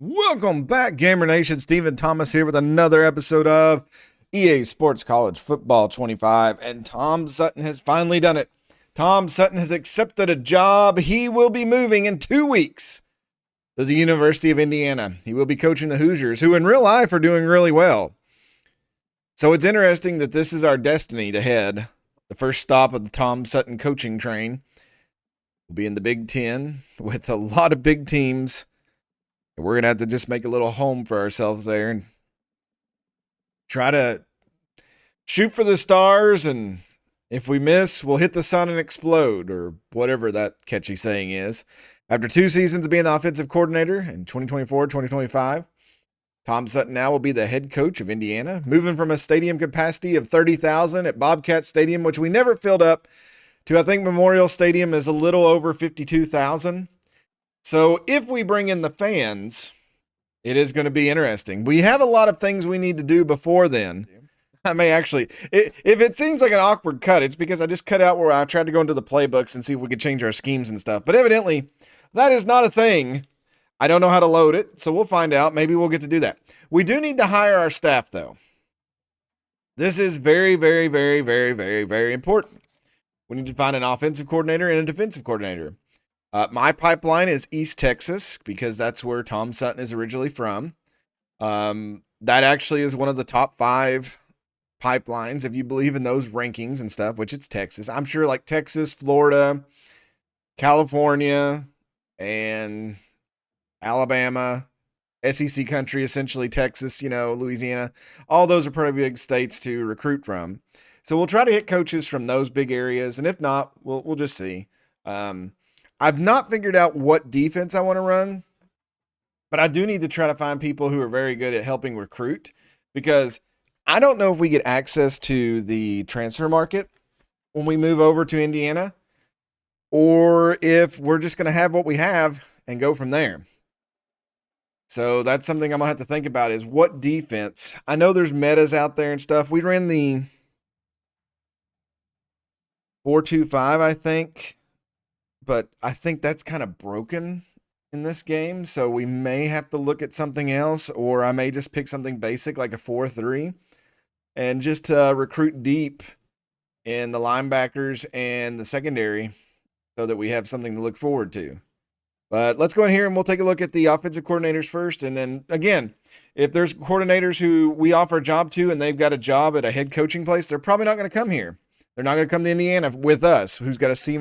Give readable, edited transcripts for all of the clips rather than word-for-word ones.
Welcome back, Gamer Nation. Stephen Thomas here with another episode of EA Sports College Football 25, and Tom Sutton has finally done it. Tom Sutton has accepted a job. He will be moving in 2 weeks to the University of Indiana. He will be coaching the Hoosiers, who in real life are doing really well. So it's interesting that this is our destiny to head. The first stop of the Tom Sutton coaching train will be in the Big Ten with a lot of big teams. We're going to have to just make a little home for ourselves there and try to shoot for the stars. And if we miss, we'll hit the sun and explode, or whatever that catchy saying is. After 2 seasons of being the offensive coordinator in 2024-2025, Tom Sutton now will be the head coach of Indiana, moving from a stadium capacity of 30,000 at Bobcat Stadium, which we never filled up, to I think Memorial Stadium is a little over 52,000. So if we bring in the fans, it is going to be interesting. We have a lot of things we need to do before then. I may actually, if it seems like an awkward cut, it's because I just cut out where I tried to go into the playbooks and see if we could change our schemes and stuff. But evidently, that is not a thing. I don't know how to load it, so we'll find out. Maybe we'll get to do that. We do need to hire our staff, though. This is very, very, very, very, very, very important. We need to find an offensive coordinator and a defensive coordinator. My pipeline is East Texas because that's where Tom Sutton is originally from. That actually is one of the top 5 pipelines, if you believe in those rankings and stuff, which it's Texas. I'm sure like Texas, Florida, California, and Alabama, SEC country, essentially Texas, Louisiana. All those are pretty big states to recruit from. So we'll try to hit coaches from those big areas, and if not, we'll just see. I've not figured out what defense I want to run, but I do need to try to find people who are very good at helping recruit, because I don't know if we get access to the transfer market when we move over to Indiana, or if we're just going to have what we have and go from there. So that's something I'm going to have to think about, is what defense. I know there's metas out there and stuff. We ran the 4-2-5, I think. But I think that's kind of broken in this game, so we may have to look at something else, or I may just pick something basic like a 4-3 and just recruit deep in the linebackers and the secondary so that we have something to look forward to. But let's go in here and we'll take a look at the offensive coordinators first. And then, again, if there's coordinators who we offer a job to and they've got a job at a head coaching place, they're probably not going to come here. They're not going to come to Indiana with us, who's got a C-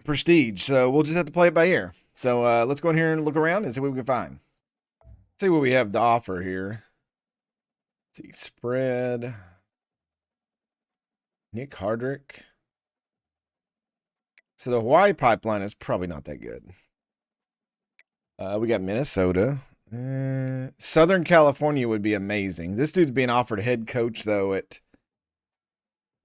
prestige. So we'll just have to play it by ear. So let's go in here and look around and see what we can find. Let's see what we have to offer here. Let's see, spread. Nick Hardrick. So the Hawaii pipeline is probably not that good. We got Minnesota. Southern California would be amazing. This dude's being offered head coach, though, at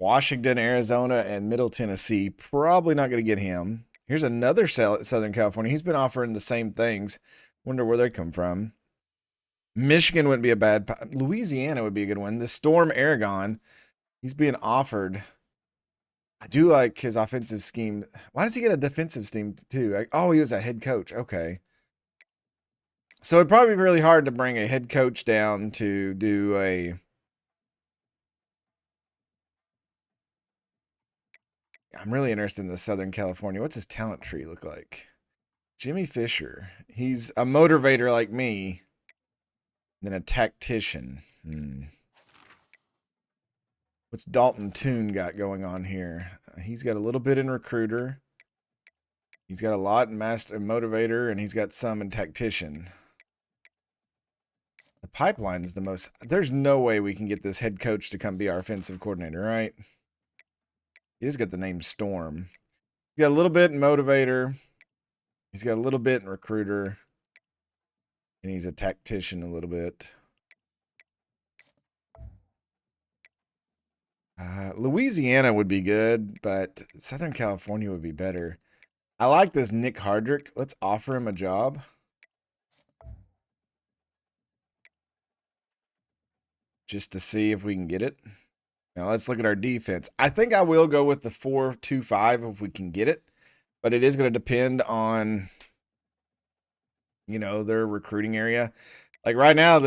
Washington, Arizona, and Middle Tennessee. Probably not going to get him. Here's another Southern California. He's been offering the same things. Wonder where they come from. Michigan wouldn't be a bad. Louisiana would be a good one. The Storm Aragon. He's being offered. I do like his offensive scheme. Why does he get a defensive scheme, too? Oh, he was a head coach. Okay. So it'd probably be really hard to bring a head coach down to do a. I'm really interested in the Southern California. What's his talent tree look like? Jimmy Fisher. He's a motivator like me, then a tactician. What's Dalton Toon got going on here? He's got a little bit in recruiter. He's got a lot in master motivator, and he's got some in tactician. The pipeline is the most. There's no way we can get this head coach to come be our offensive coordinator, right? He just got the name Storm. He's got a little bit in motivator. He's got a little bit in recruiter. And he's a tactician a little bit. Louisiana would be good, but Southern California would be better. I like this Nick Hardrick. Let's offer him a job. Just to see if we can get it. Now let's look at our defense. I think I will go with the 4-2-5 if we can get it, but it is going to depend on their recruiting area. Like right now,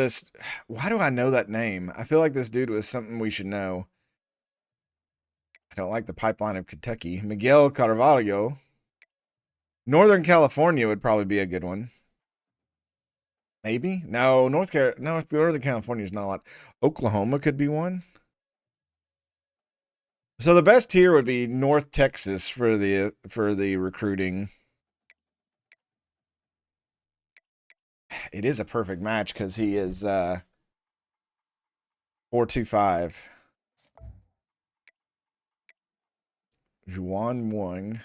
why do I know that name? I feel like this dude was something we should know. I don't like the pipeline of Kentucky. Miguel Carvalho. Northern California would probably be a good one. Maybe. No, Northern California is not a lot. Oklahoma could be one. So the best tier would be North Texas for the recruiting. It is a perfect match because he is 4.25. Juan Wang.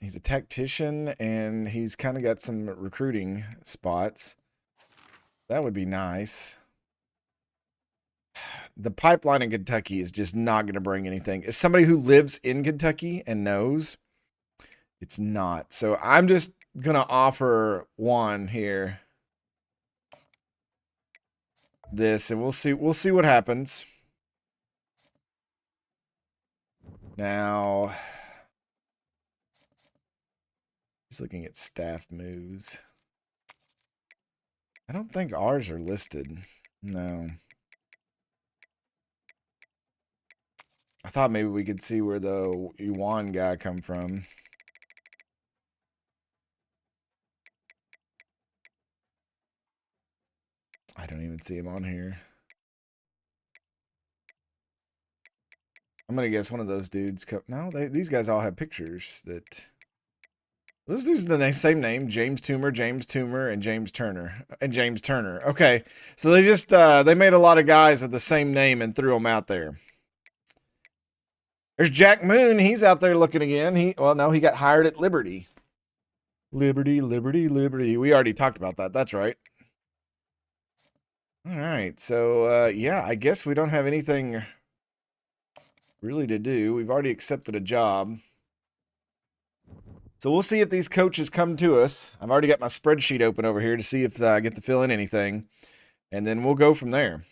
He's a tactician and he's kind of got some recruiting spots. That would be nice. The pipeline in Kentucky is just not going to bring anything. As somebody who lives in Kentucky and knows, it's not. So I'm just going to offer one here. This, and we'll see what happens. Now, just looking at staff moves. I don't think ours are listed. No. I thought maybe we could see where the Yuan guy come from. I don't even see him on here. I'm going to guess one of those dudes. No, these guys all have pictures that... Those dudes are the same name. James Toomer, and James Turner. Okay, so they just they made a lot of guys with the same name and threw them out there. There's Jack Moon. He's out there looking again. He got hired at Liberty. Liberty. We already talked about that. That's right. All right, so yeah, I guess we don't have anything really to do. We've already accepted a job. So we'll see if these coaches come to us. I've already got my spreadsheet open over here to see if I get to fill in anything. And then we'll go from there.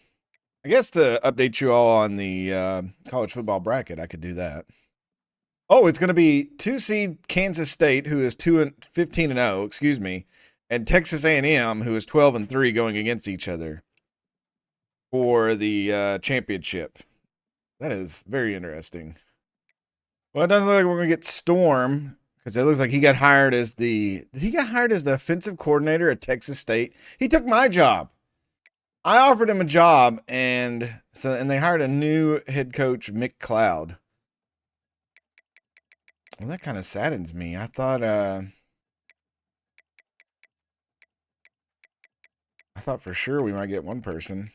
I guess to update you all on the college football bracket, I could do that. Oh, it's going to be 2-seed Kansas State, who is 15-0, excuse me, and Texas A&M, who is 12-3, going against each other for the championship. That is very interesting. Well, it doesn't look like we're going to get Storm, because it looks like he got hired as did he get hired as the offensive coordinator at Texas State? He took my job. I offered him a job, and they hired a new head coach, Mick Cloud. Well, that kind of saddens me. I thought for sure we might get one person.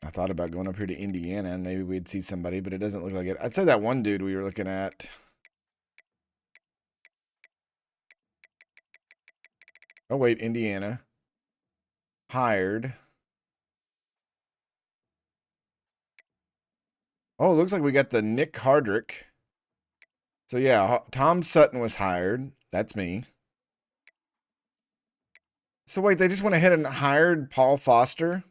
I thought about going up here to Indiana and maybe we'd see somebody, but it doesn't look like it. I'd say that one dude we were looking at. Oh, wait, Indiana. Hired. Oh, it looks like we got the Nick Hardrick. So, yeah, Tom Sutton was hired. That's me. So, wait, they just went ahead and hired Paul Foster?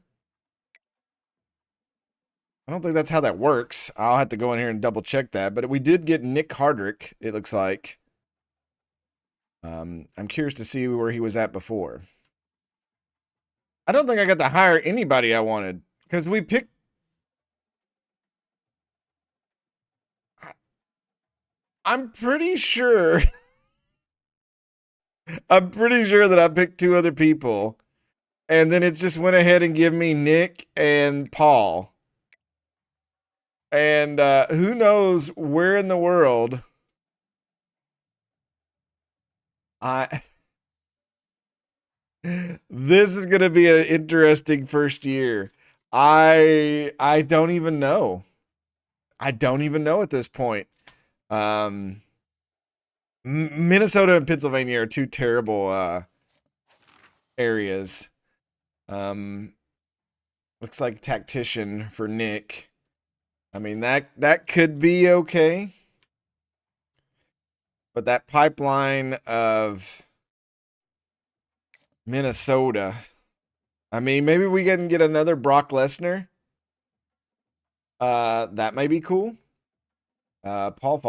I don't think that's how that works. I'll have to go in here and double check that. But we did get Nick Hardrick, it looks like. I'm curious to see where he was at before. I don't think I got to hire anybody I wanted because we picked. I'm pretty sure. I'm pretty sure that I picked two other people. And then it just went ahead and gave me Nick and Paul. And who knows where in the world this is going to be an interesting first year. I don't even know. I don't even know at this point. Minnesota and Pennsylvania are two terrible areas. Looks like tactician for Nick. I mean, that could be okay. But that pipeline of Minnesota, I mean, maybe we can get another Brock Lesnar. That may be cool. Paul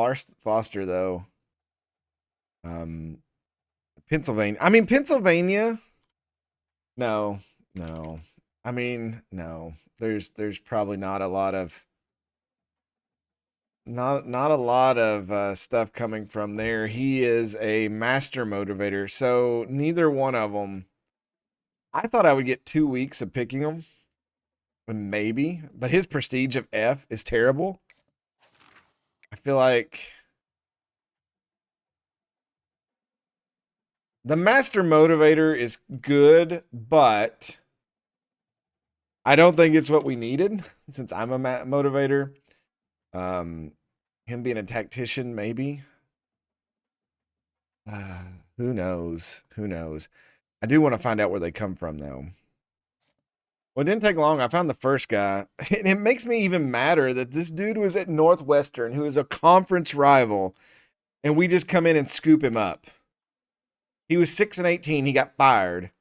Foster, though. Pennsylvania. I mean, Pennsylvania. No, no. I mean, no. There's probably not a lot of stuff coming from there. He is a master motivator, so neither one of them. I thought I would get 2 weeks of picking him, maybe, but his prestige of F is terrible. I feel like the master motivator is good, but I don't think it's what we needed since I'm a motivator. Him being a tactician, maybe. Who knows? Who knows? I do want to find out where they come from, though. Well, it didn't take long. I found the first guy. And it makes me even madder that this dude was at Northwestern, who is a conference rival, and we just come in and scoop him up. He was 6-18. He got fired.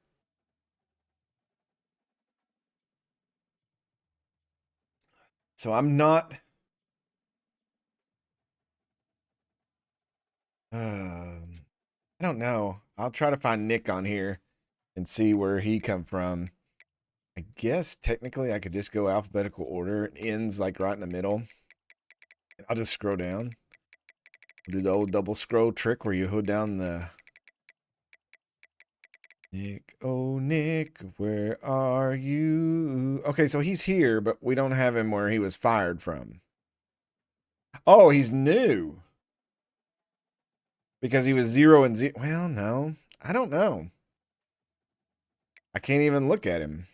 So I'm not. I don't know. I'll try to find Nick on here and see where he come from. I guess technically I could just go alphabetical order. It ends like right in the middle. I'll just scroll down. Do the old double scroll trick where you hold down the Nick. Oh, Nick, where are you? Okay, so he's here, but we don't have him where he was fired from. Oh, he's new. Because he was 0-0. Well, no. I don't know. I can't even look at him.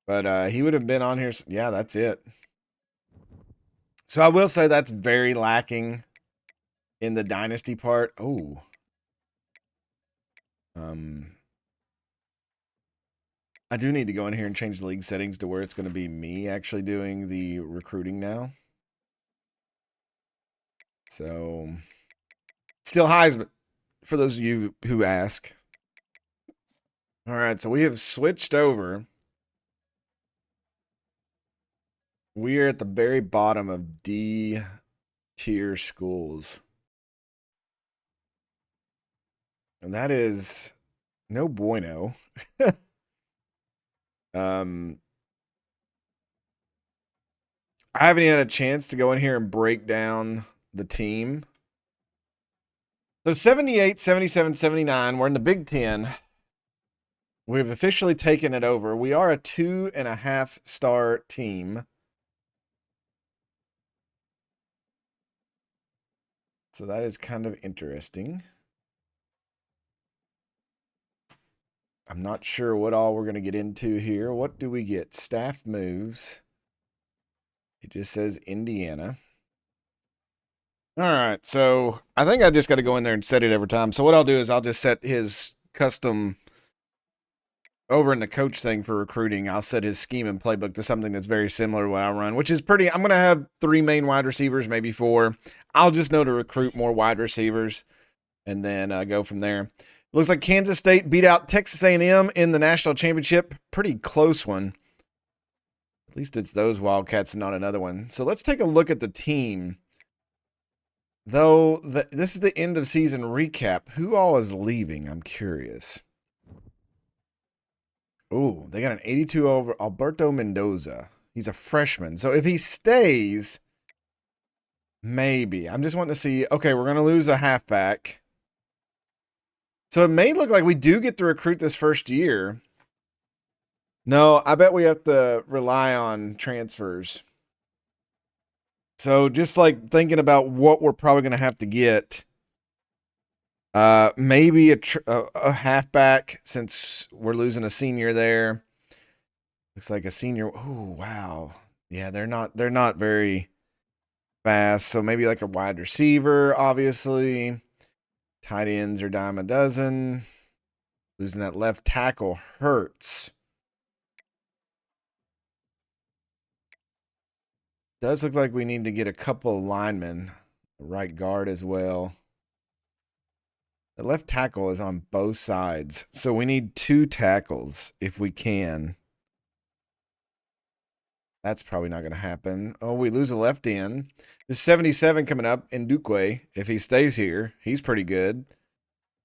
But he would have been on here. Yeah, that's it. So I will say that's very lacking in the dynasty part. Oh. I do need to go in here and change the league settings to where it's going to be me actually doing the recruiting now. So, still Heisman, for those of you who ask. All right, so we have switched over. We are at the very bottom of D tier schools. And that is no bueno. I haven't even had a chance to go in here and break down the team. So 78, 77, 79, we're in the Big Ten. We've officially taken it over. We are a 2.5-star team. So that is kind of interesting. I'm not sure what all we're going to get into here. What do we get? Staff moves. It just says Indiana. All right, so I think I just got to go in there and set it every time. So what I'll do is I'll just set his custom over in the coach thing for recruiting. I'll set his scheme and playbook to something that's very similar to what I run, which is pretty. I'm going to have 3 main wide receivers, maybe 4. I'll just know to recruit more wide receivers and then go from there. Looks like Kansas State beat out Texas A&M in the national championship. Pretty close one. At least it's those Wildcats and not another one. So let's take a look at the team. Though this is the end of season recap. Who all is leaving? I'm curious. Oh, they got an 82 over Alberto Mendoza. He's a freshman. So if he stays, maybe. I'm just wanting to see. Okay, we're going to lose a halfback. So it may look like we do get to recruit this first year. No, I bet we have to rely on transfers. So just like thinking about what we're probably going to have to get, maybe a halfback since we're losing a senior there. Looks like a senior. Oh, wow. Yeah, they're not very fast. So maybe like a wide receiver, obviously. Tight ends are dime a dozen. Losing that left tackle hurts. Does look like we need to get a couple of linemen. Right guard as well. The left tackle is on both sides. So we need 2 tackles if we can. That's probably not going to happen. Oh, we lose a left end. This 77 coming up in Duque. If he stays here, he's pretty good.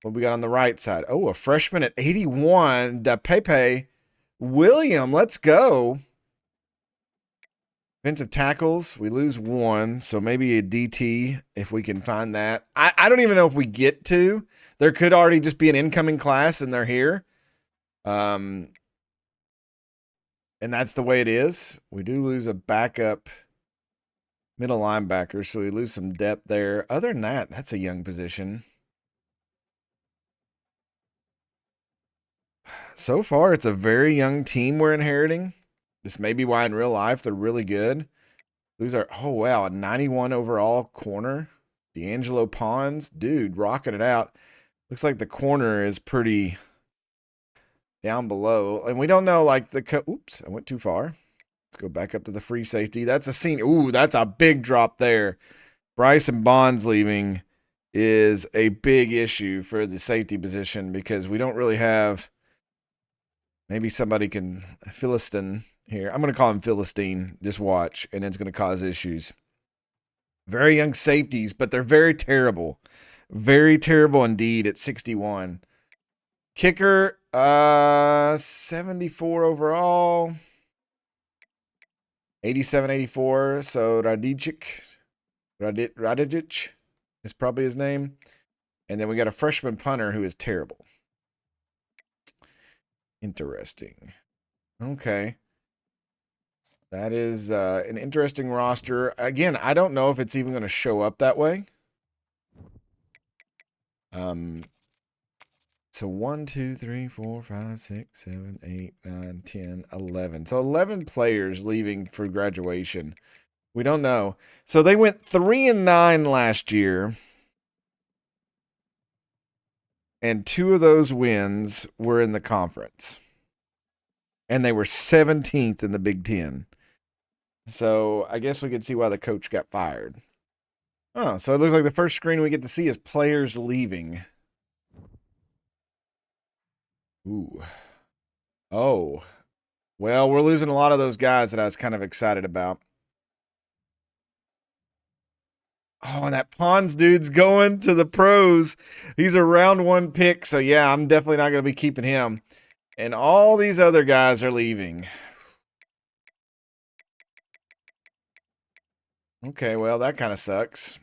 What we got on the right side? Oh, a freshman at 81. Da Pepe William. Let's go. Defensive tackles. We lose one. So maybe a DT if we can find that. I don't even know if we get to. There could already just be an incoming class and they're here. And that's the way it is. We do lose a backup middle linebacker, so we lose some depth there. Other than that, that's a young position. So far, it's a very young team we're inheriting. This may be why in real life they're really good. These are, oh, wow, a 91 overall corner. D'Angelo Pons, dude, rocking it out. Looks like the corner is pretty down below. And we don't know, like, oops, I went too far. Let's go back up to the free safety. That's a scene. Ooh, that's a big drop there. Bryson Bonds leaving is a big issue for the safety position because we don't really have. Maybe somebody can Philistine here. I'm going to call him Philistine. Just watch, and it's going to cause issues. Very young safeties, but they're very terrible. Very terrible indeed at 61. Kicker, 74 overall. 87, 84. So Radic is probably his name. And then we got a freshman punter who is terrible. Interesting. Okay. That is an interesting roster. Again, I don't know if it's even going to show up that way. So 1, 2, 3, 4, 5, 6, 7, 8, 9, 10, 11. So 11 players leaving for graduation. We don't know. So they went 3-9 last year. And 2 of those wins were in the conference. And they were 17th in the Big Ten. So I guess we could see why the coach got fired. Oh, so it looks like the first screen we get to see is players leaving. Ooh. Oh. Well, we're losing a lot of those guys that I was kind of excited about. Oh, and that Pons dude's going to the pros. He's a round 1 pick, so yeah, I'm definitely not going to be keeping him. And all these other guys are leaving. Okay, well, that kind of sucks.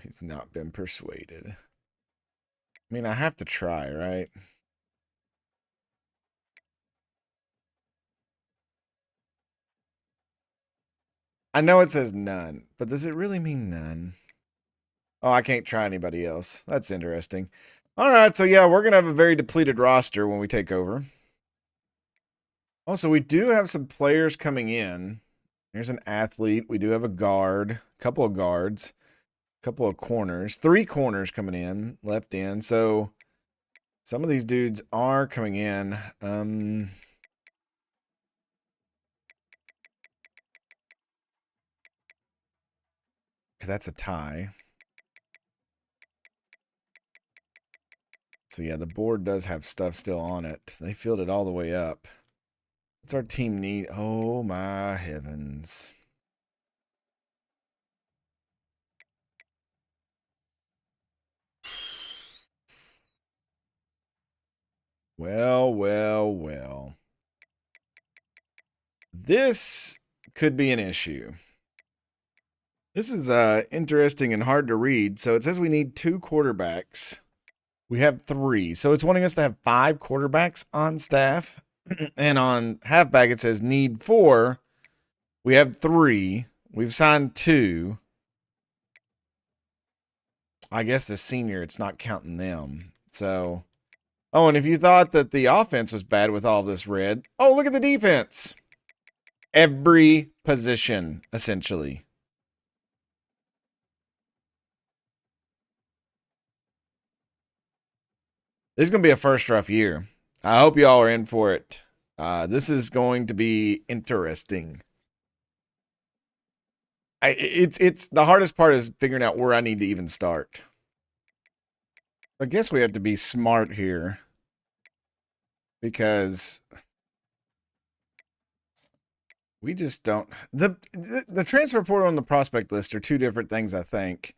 He's not been persuaded. I mean, I have to try, right? I know it says none, but does it really mean none? Oh, I can't try anybody else. That's interesting. All right, so yeah, we're going to have a very depleted roster when we take over. Also, we do have some players coming in. Here's an athlete. We do have a guard, a couple of guards, a couple of corners, 3 corners coming in, left in. So some of these dudes are coming in. That's a tie. So yeah, the board does have stuff still on it. They filled it all the way up. What's our team need? Oh my heavens. Well, well, well. This could be an issue. This is interesting and hard to read. So it says we need 2 quarterbacks. We have 3. So it's wanting us to have 5 quarterbacks on staff. And on halfback, it says need 4. We have 3. We've signed 2. I guess the senior, it's not counting them. So, oh, and if you thought that the offense was bad with all this red, oh, look at the defense. Every position, essentially. This is going to be a first rough year. I hope y'all are in for it. This is going to be interesting. It's the hardest part is figuring out where I need to even start. I guess we have to be smart here because we just don't the transfer portal and the prospect list are two different things, I think,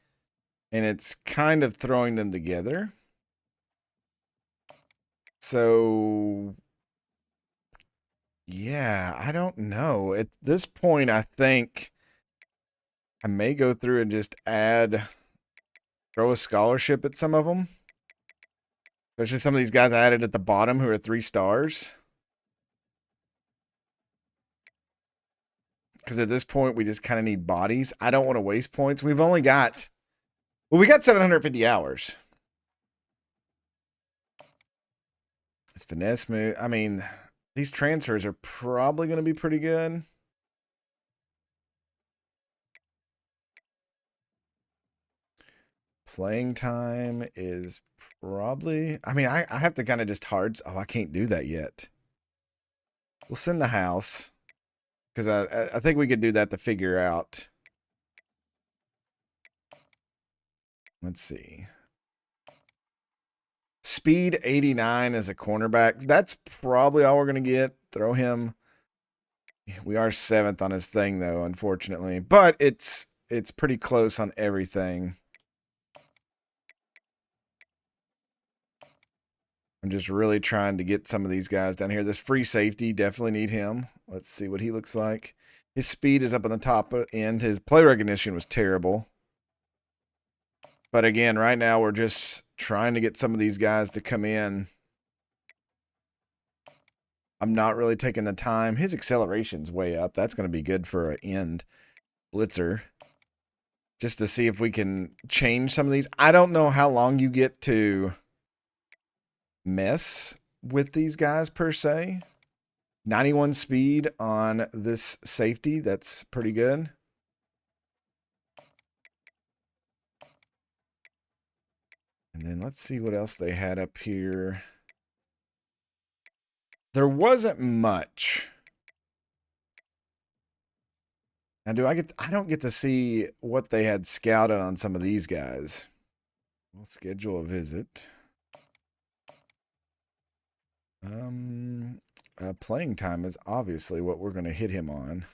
and it's kind of throwing them together. So yeah, I don't know. At this point, I think I may go through and just throw a scholarship at some of them. Especially some of these guys I added at the bottom who are 3 stars. Because at this point, we just kind of need bodies. I don't want to waste points. We got 750 hours. It's finesse move. I mean, these transfers are probably going to be pretty good. Playing time is probably... I mean, I have to kind of just hard... Oh, I can't do that yet. We'll send the house. Because I think we could do that to figure out. Let's see. Speed 89 as a cornerback. That's probably all we're going to get. Throw him. We are 7th on his thing, though, unfortunately. But it's pretty close on everything. I'm just really trying to get some of these guys down here. This free safety, definitely need him. Let's see what he looks like. His speed is up on the top end. His play recognition was terrible. But again, right now we're just trying to get some of these guys to come in. I'm not really taking the time. His acceleration's way up. That's going to be good for an end blitzer. Just to see if we can change some of these. I don't know how long you get to mess with these guys per se. 91 speed on this safety. That's pretty good. And then let's see what else they had up here. There wasn't much. Now, I don't get to see what they had scouted on some of these guys. We'll schedule a visit. Playing time is obviously what we're going to hit him on.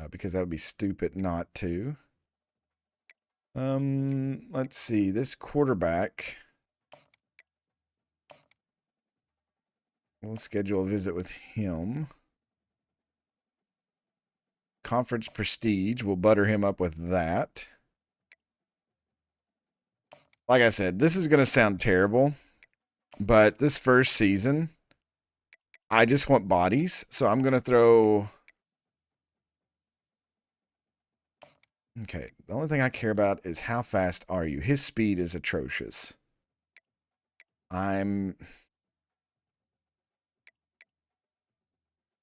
Because that would be stupid not to. Let's see. This quarterback. We'll schedule a visit with him. Conference prestige. We'll butter him up with that. Like I said, this is going to sound terrible. But this first season, I just want bodies. So I'm going to throw... Okay, the only thing I care about is how fast are you. His speed is atrocious.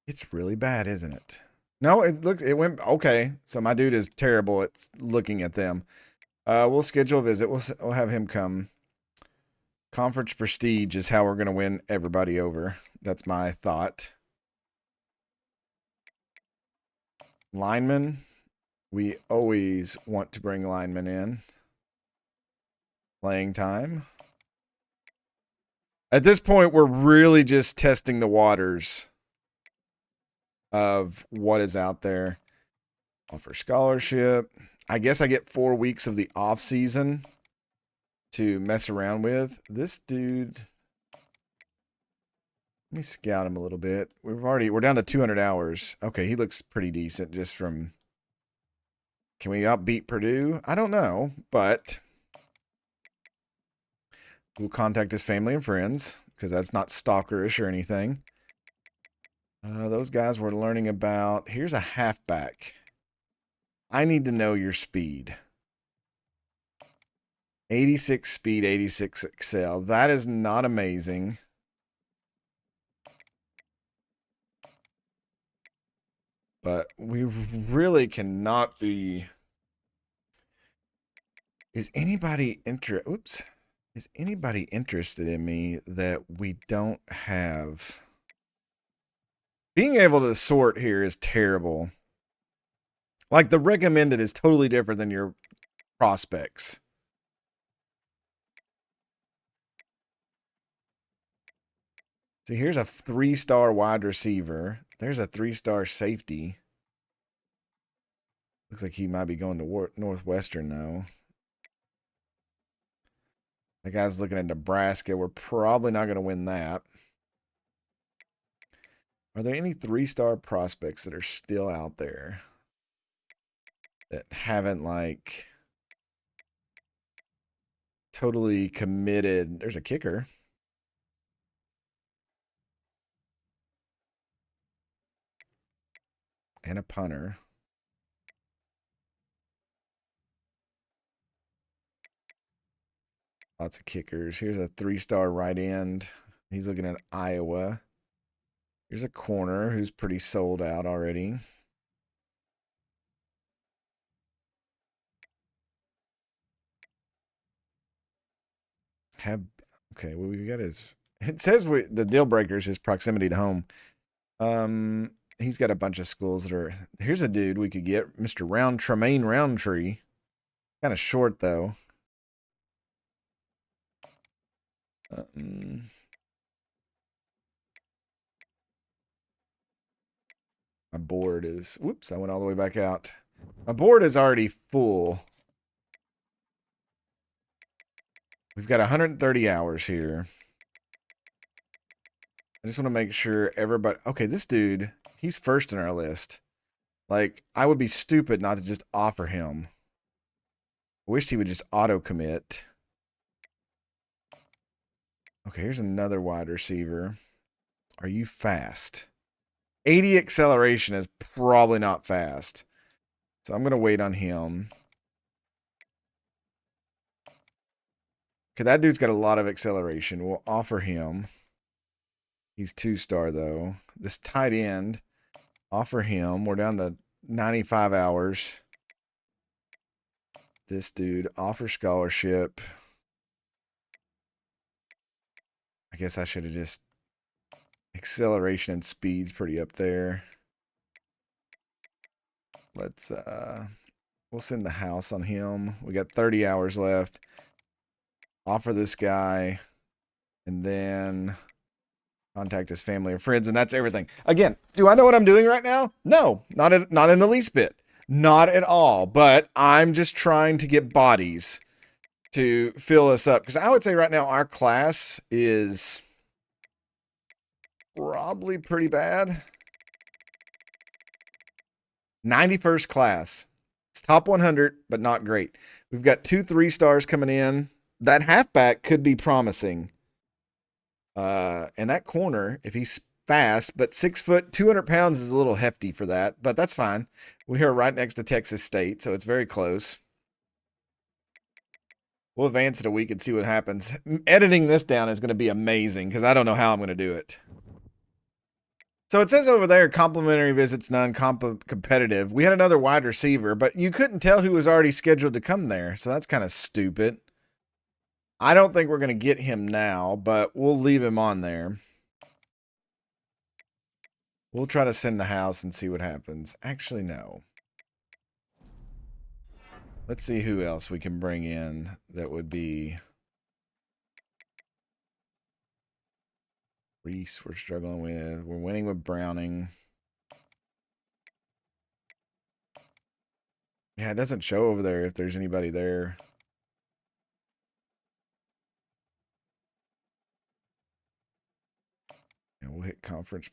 It's really bad, isn't it? No, it went okay. So my dude is terrible at looking at them. We'll schedule a visit. We'll have him come. Conference prestige is how we're going to win everybody over. That's my thought. Linemen. We always want to bring linemen in. Playing time. At this point, we're really just testing the waters of what is out there. Offer scholarship. I guess I get 4 weeks of the off season to mess around with. This dude, let me scout him a little bit. We're down to 200 hours. Okay, he looks pretty decent just from... Can we outbeat Purdue? I don't know, but we'll contact his family and friends because that's not stalkerish or anything. Those guys we're learning about. Here's a halfback. I need to know your speed. 86 speed, 86 excel. That is not amazing. But we really cannot be... Is anybody interested in me that we don't have? Being able to sort here is terrible. Like the recommended is totally different than your prospects. See, here's a 3-star wide receiver. There's a 3-star safety. Looks like he might be going to Northwestern though. That guy's looking at Nebraska. We're probably not going to win that. Are there any 3-star prospects that are still out there that haven't like totally committed? There's a kicker. And a punter. Lots of kickers. Here's a 3-star right end. He's looking at Iowa. Here's a corner who's pretty sold out already. Okay, what we got is, it says the deal breaker is his proximity to home. He's got a bunch of schools that are, here's a dude we could get, Mr. Tremaine Roundtree. Kind of short though. My board is, whoops, I went all the way back out. My board is already full. We've got 130 hours here. I just want to make sure everybody, okay, this dude, he's first in our list. Like, I would be stupid not to just offer him. I wished he would just auto commit. Okay, here's another wide receiver. Are you fast? 80 acceleration is probably not fast. So I'm going to wait on him. Okay, that dude's got a lot of acceleration. We'll offer him. He's 2-star, though. This tight end, offer him. We're down to 95 hours. This dude, offer scholarship. I guess I should have just... Acceleration and speed's pretty up there. Let's, we'll send the house on him. We got 30 hours left. Offer this guy. And then contact his family or friends, and that's everything. Again, do I know what I'm doing right now? No, not in the least bit. Not at all. But I'm just trying to get bodies to fill us up. Because I would say right now our class is probably pretty bad. 91st class. It's top 100, but not great. We've got 2 3-stars coming in. That halfback could be promising. And that corner, if he's fast, but 6 foot, 200 pounds is a little hefty for that, but that's fine. We are right next to Texas State, so it's very close. We'll advance it a week and see what happens. Editing this down is going to be amazing because I don't know how I'm going to do it. So it says over there, complimentary visits, non-competitive. We had another wide receiver, but you couldn't tell who was already scheduled to come there, so that's kind of stupid. I don't think we're going to get him now, but we'll leave him on there. We'll try to send the house and see what happens. Actually, no. Let's see who else we can bring in that would be... Reese, we're struggling with. We're winning with Browning. Yeah, it doesn't show over there if there's anybody there. And we'll hit conference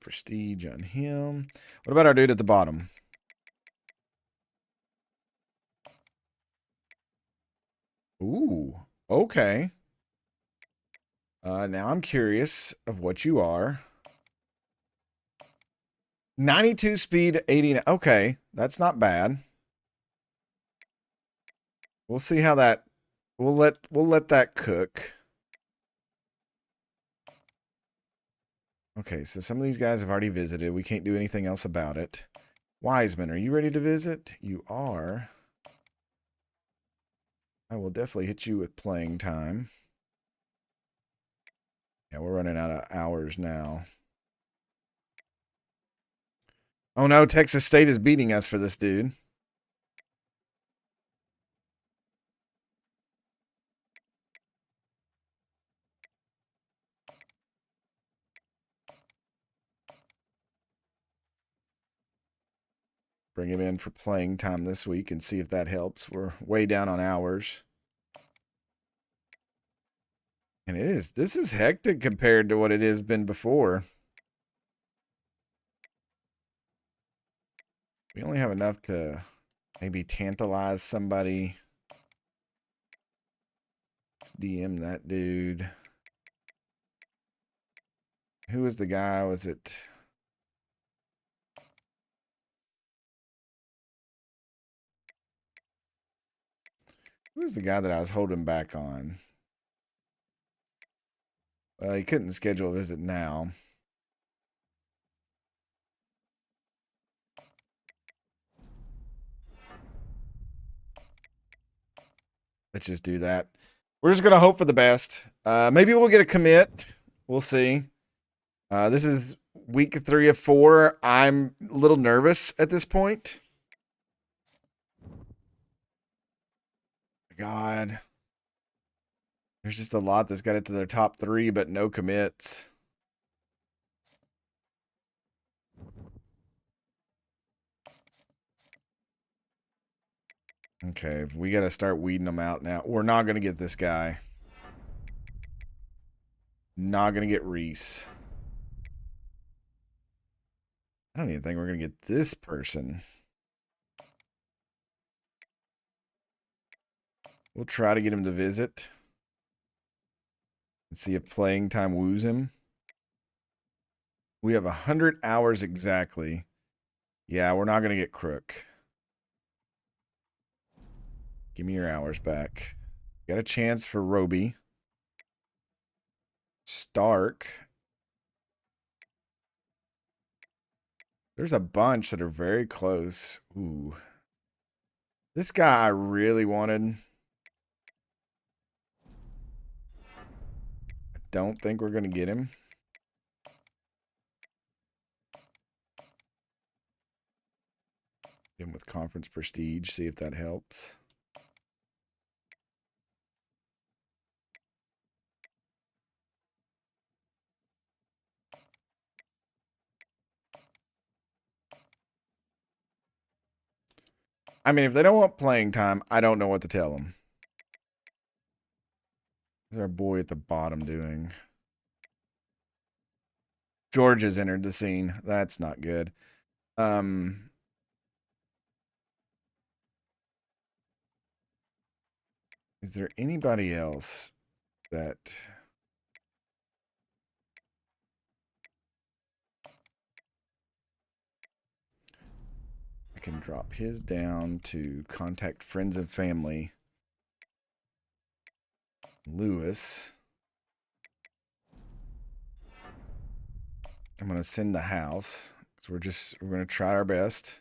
prestige on him. What about our dude at the bottom? Ooh, okay. Now I'm curious of what you are. 92 speed, 89. Okay, that's not bad. We'll see how that. We'll let that cook. Okay, so some of these guys have already visited. We can't do anything else about it. Wiseman, are you ready to visit? You are. I will definitely hit you with playing time. Yeah, we're running out of hours now. Oh no, Texas State is beating us for this dude. Bring him in for playing time this week and see if that helps. We're way down on hours. And this is hectic compared to what it has been before. We only have enough to maybe tantalize somebody. Let's DM that dude. Who was the guy? Was it? Who was the guy that I was holding back on? Well, he couldn't schedule a visit now. Let's just do that. We're just going to hope for the best. Maybe we'll get a commit. We'll see. This is week 3 of 4. I'm a little nervous at this point. God. There's just a lot that's got it to their top 3, but no commits. Okay, we got to start weeding them out now. We're not going to get this guy. Not going to get Reese. I don't even think we're going to get this person. We'll try to get him to visit. And see if playing time woos him. We have 100 hours exactly. Yeah, we're not going to get Crook. Give me your hours back. Got a chance for Roby. Stark. There's a bunch that are very close. Ooh. This guy I really wanted. I don't think we're going to get him. Get him with conference prestige. See if that helps. I mean, if they don't want playing time, I don't know what to tell them. What's our boy at the bottom doing? George has entered the scene. That's not good. Is there anybody else that... I can drop his down to contact friends and family. Lewis. I'm going to send the house. So we're going to try our best.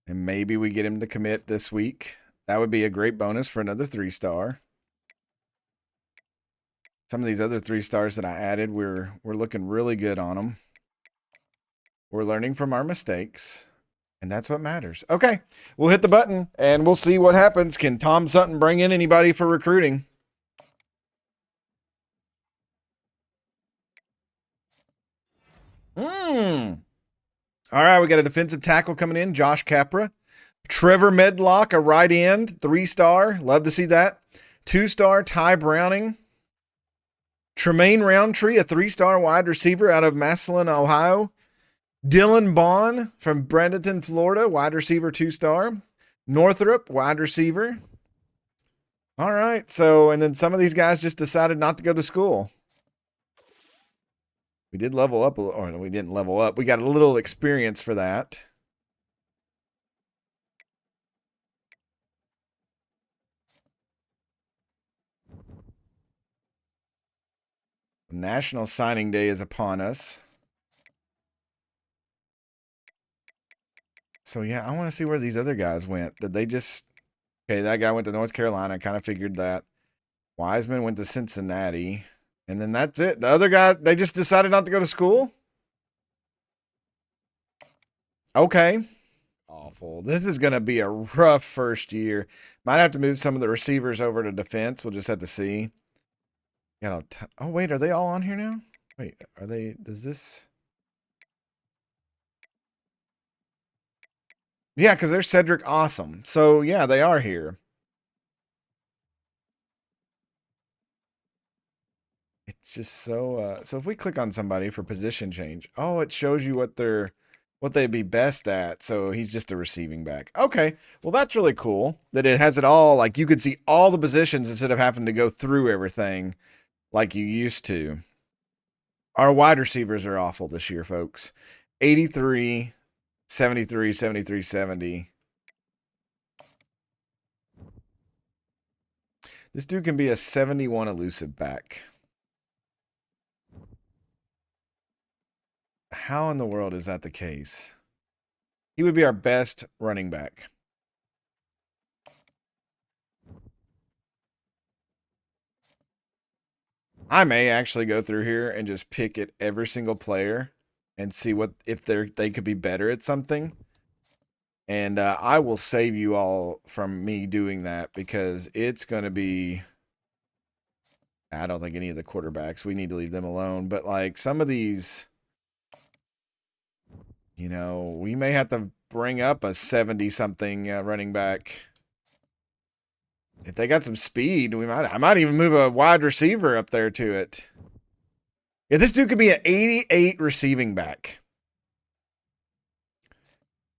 And maybe we get him to commit this week. That would be a great bonus for another 3-star. Some of these other 3-stars that I added, we're looking really good on them. We're learning from our mistakes. And that's what matters. Okay, we'll hit the button and we'll see what happens. Can Tom Sutton bring in anybody for recruiting? All right, we got a defensive tackle coming in, Josh Capra. Trevor Medlock, a right end, 3-star. Love to see that. 2-star, Ty Browning. Tremaine Roundtree, a 3-star wide receiver out of Massillon, Ohio. Dylan Bond from Bradenton, Florida, wide receiver, 2-star. Northrop, wide receiver. All right, so, and then some of these guys just decided not to go to school. We did level up, or we didn't level up. We got a little experience for that. National Signing Day is upon us. So, yeah, I want to see where these other guys went. Did they just... Okay, that guy went to North Carolina. I kind of figured that. Wiseman went to Cincinnati. And then that's it. The other guys, they just decided not to go to school? Okay. Awful. This is going to be a rough first year. Might have to move some of the receivers over to defense. We'll just have to see. Oh, wait. Are they all on here now? Wait, are they? Does this? Yeah, because they're Cedric Awesome. So, yeah, they are here. It's just so so if we click on somebody for position change, oh, it shows you what they'd be best at. So he's just a receiving back. Okay. Well, that's really cool that it has it all, like you could see all the positions instead of having to go through everything like you used to. Our wide receivers are awful this year, folks. 83, 73, 73, 70. This dude can be a 71 elusive back. How in the world is that the case? He would be our best running back. I may actually go through here and just pick at every single player and see what if they could be better at something. And I will save you all from me doing that because it's going to be. I don't think any of the quarterbacks, we need to leave them alone. But like some of these, we may have to bring up a 70-something running back. If they got some speed, I might even move a wide receiver up there to it. Yeah, this dude could be an 88 receiving back.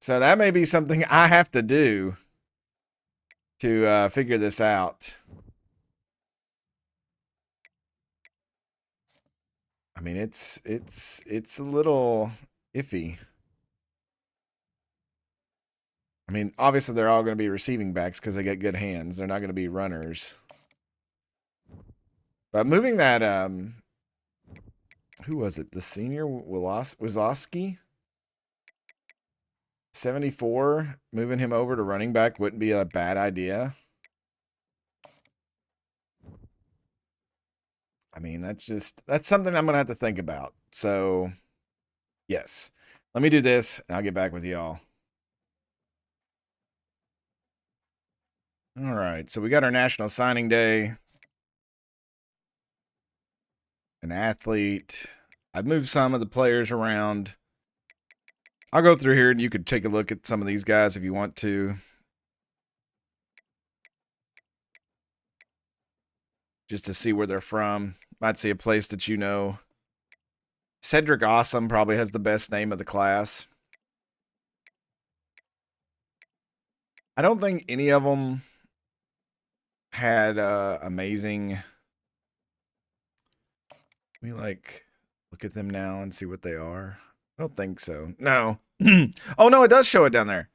So that may be something I have to do to figure this out. I mean, it's a little iffy. I mean, obviously they're all going to be receiving backs because they get good hands. They're not going to be runners. But moving that, who was it? The senior Wazowski? 74. Moving him over to running back wouldn't be a bad idea. I mean, that's something I'm going to have to think about. So, yes. Let me do this, and I'll get back with y'all. All right, so we got our National Signing Day. An athlete. I've moved some of the players around. I'll go through here, and you could take a look at some of these guys if you want to. Just to see where they're from. Might see a place that you know. Cedric Awesome probably has the best name of the class. I don't think any of them had amazing. We look at them now and see what they are. I don't think so. No. Oh no, it does show it down there.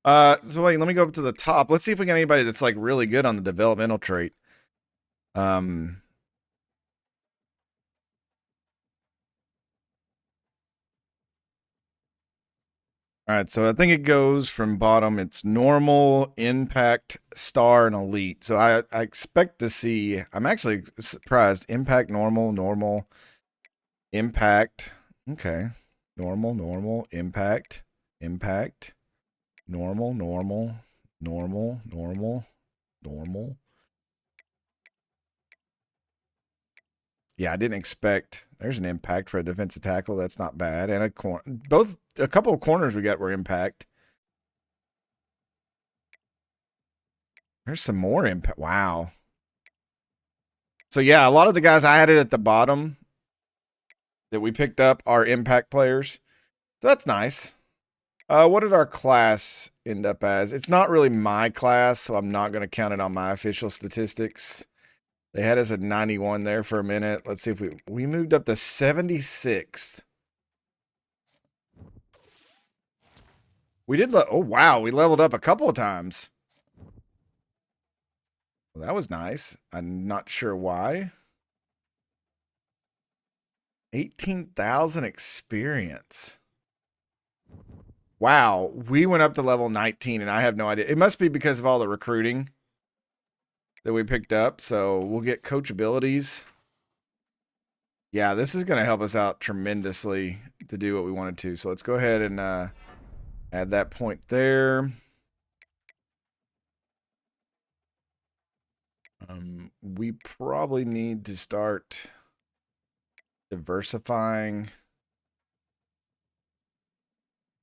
So wait, let me go up to the top. Let's see if we got anybody that's like really good on the developmental trait. All right, so I think it goes from bottom. It's normal, impact, star, and elite. So I expect to see. I'm actually surprised. Impact, normal, impact. Okay, normal, impact, normal. Yeah, I didn't expect. There's an impact for a defensive tackle. That's not bad. And a couple of corners we got were impact. There's some more impact. Wow. So yeah, a lot of the guys I added at the bottom that we picked up are impact players. So that's nice. What did our class end up as? It's not really my class, so I'm not going to count it on my official statistics. They had us at 91 there for a minute. Let's see if we moved up to 76th. We did. Oh, wow. We leveled up a couple of times. Well, that was nice. I'm not sure why. 18,000 experience. Wow. We went up to level 19, and I have no idea. It must be because of all the recruiting that we picked up. So we'll get coach abilities. Yeah, this is going to help us out tremendously to do what we wanted to. So let's go ahead and Add that point there. We probably need to start diversifying.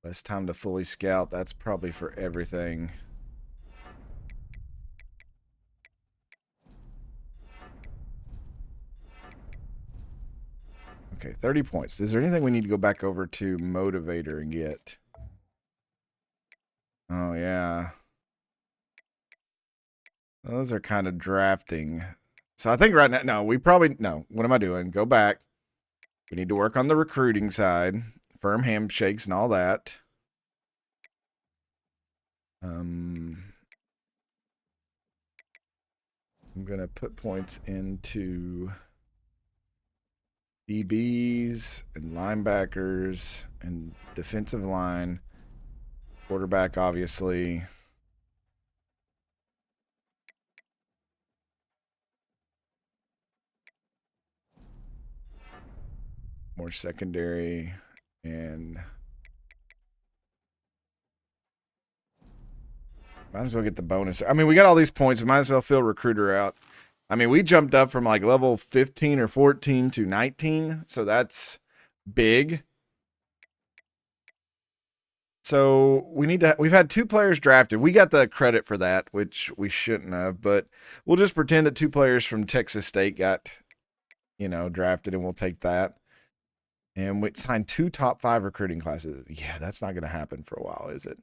Less time to fully scout. That's probably for everything. Okay, 30 points. Is there anything we need to go back over to Motivator and get? Oh, yeah. Those are kind of drafting. So I think right now, no, what am I doing? Go back. We need to work on the recruiting side, firm handshakes and all that. I'm going to put points into DBs and linebackers and defensive line. Quarterback, obviously. More secondary and might as well get the bonus. I mean, we got all these points. We might as well fill recruiter out. I mean, we jumped up from like level 15 or 14 to 19, so that's big. So we've had 2 players drafted. We got the credit for that, which we shouldn't have, but we'll just pretend that 2 players from Texas State got, drafted, and we'll take that. And we signed 2 top 5 recruiting classes. Yeah, that's not going to happen for a while, is it?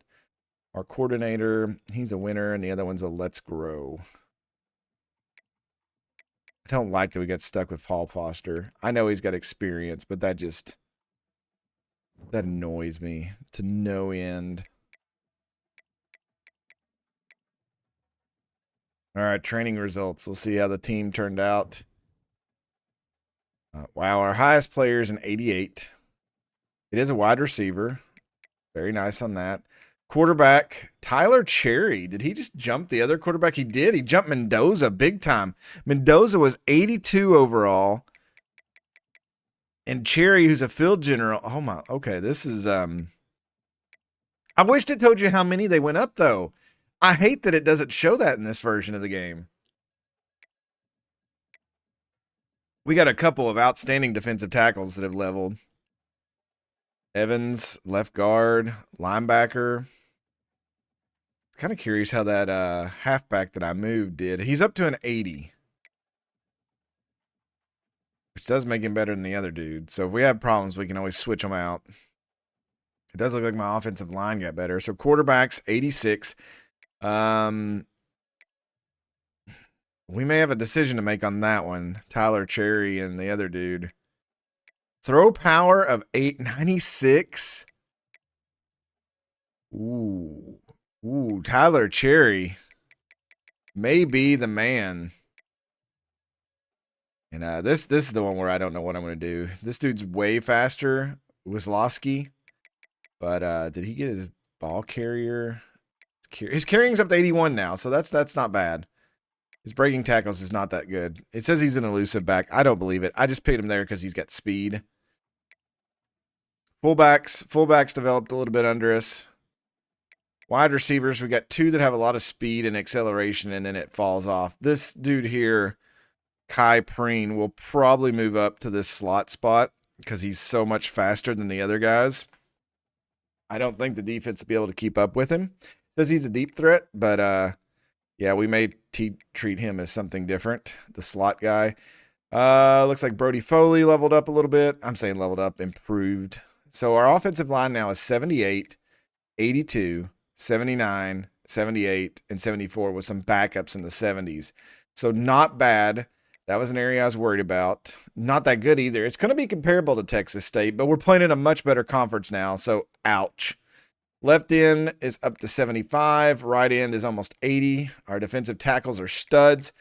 Our coordinator, he's a winner, and the other one's a let's grow. I don't like that we got stuck with Paul Foster. I know he's got experience, but that annoys me to no end. All right, training results. We'll see how the team turned out. Wow, our highest player is an 88. It is a wide receiver. Very nice on that. Quarterback, Tyler Cherry. Did he just jump the other quarterback? He did. He jumped Mendoza big time. Mendoza was 82 overall. And Cherry, who's a field general. Oh, my. Okay, this is... I wished it told you how many they went up, though. I hate that it doesn't show that in this version of the game. We got a couple of outstanding defensive tackles that have leveled. Evans, left guard, linebacker. Kind of curious how that halfback that I moved did. He's up to an 80. Which does make him better than the other dude. So if we have problems, we can always switch them out. It does look like my offensive line got better. So quarterbacks, 86. We may have a decision to make on that one. Tyler Cherry and the other dude. Throw power of 896. Ooh. Tyler Cherry may be the man. And this is the one where I don't know what I'm going to do. This dude's way faster, Wisloski. But did he get his ball carrier? His carrying's up to 81 now, so that's not bad. His breaking tackles is not that good. It says he's an elusive back. I don't believe it. I just paid him there because he's got speed. Fullbacks developed a little bit under us. Wide receivers, we got 2 that have a lot of speed and acceleration, and then it falls off. This dude here, Kai Preen, will probably move up to this slot spot because he's so much faster than the other guys. I don't think the defense will be able to keep up with him. Says he's a deep threat, but yeah, we may treat him as something different. The slot guy. Looks like Brody Foley leveled up a little bit. I'm saying leveled up, improved. So our offensive line now is 78, 82, 79, 78, and 74 with some backups in the 70s. So not bad. That was an area I was worried about. Not that good either. It's going to be comparable to Texas State, but we're playing in a much better conference now, so ouch. Left end is up to 75. Right end is almost 80. Our defensive tackles are studs.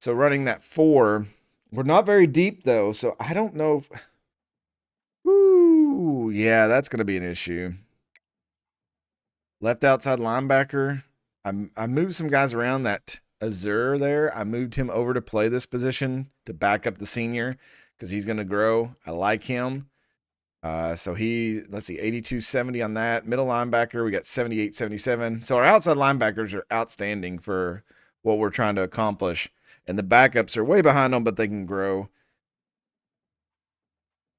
So running that 4. We're not very deep, though, so I don't know. Woo, yeah, that's going to be an issue. Left outside linebacker. I moved some guys around that Azure there. I moved him over to play this position to back up the senior because he's going to grow. I like him. So let's see, 82-70 on that. Middle linebacker, we got 78-77. So our outside linebackers are outstanding for what we're trying to accomplish. And the backups are way behind them, but they can grow.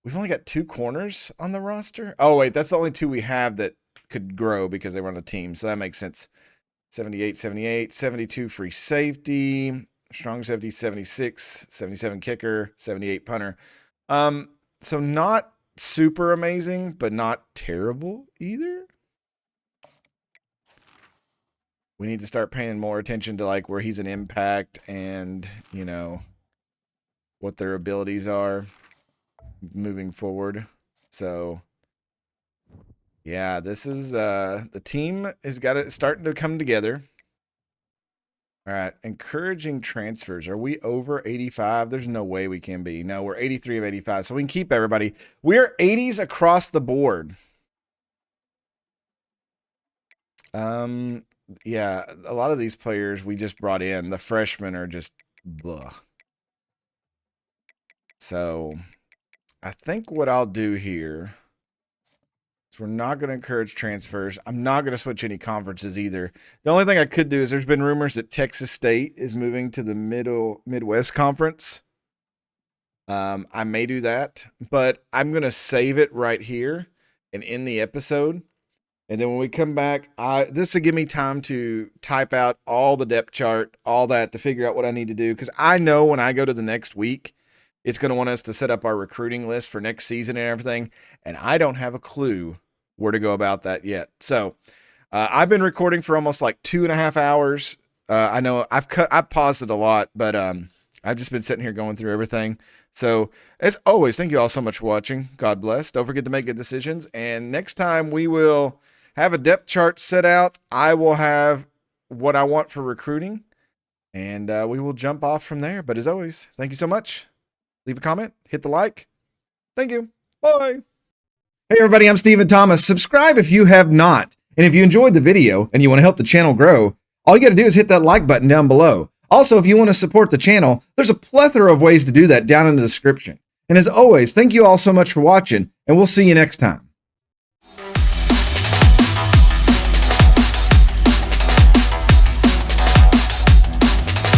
We've only got 2 corners on the roster. Oh, wait, that's the only 2 we have that could grow because they were on a team. So that makes sense. 78-78, 72 free safety, strong safety 76, 77 kicker, 78 punter. So not super amazing, but not terrible either. We need to start paying more attention to like where he's an impact and, you know, what their abilities are moving forward. So yeah, this is the team has got it starting to come together. All right, encouraging transfers. Are we over 85? There's no way we can be. No, we're 83 of 85, so we can keep everybody. We're 80s across the board. Yeah, a lot of these players we just brought in, the freshmen are just blah. So I think what I'll do here is we're not going to encourage transfers. I'm not going to switch any conferences either. The only thing I could do is there's been rumors that Texas State is moving to the Midwest Conference. I may do that, but I'm going to save it right here and end the episode. And then when we come back, this will give me time to type out all the depth chart, all that to figure out what I need to do. Because I know when I go to the next week, it's going to want us to set up our recruiting list for next season and everything. And I don't have a clue where to go about that yet. So I've been recording for almost like 2.5 hours. I know I've paused it a lot, but I've just been sitting here going through everything. So as always, thank you all so much for watching. God bless. Don't forget to make good decisions. And next time we will have a depth chart set out. I will have what I want for recruiting, and we will jump off from there. But as always, thank you so much. Leave a comment, hit the like. Thank you. Bye. Hey, everybody, I'm Stephen Thomas. Subscribe if you have not. And if you enjoyed the video and you want to help the channel grow, all you got to do is hit that like button down below. Also, if you want to support the channel, there's a plethora of ways to do that down in the description. And as always, thank you all so much for watching, and we'll see you next time.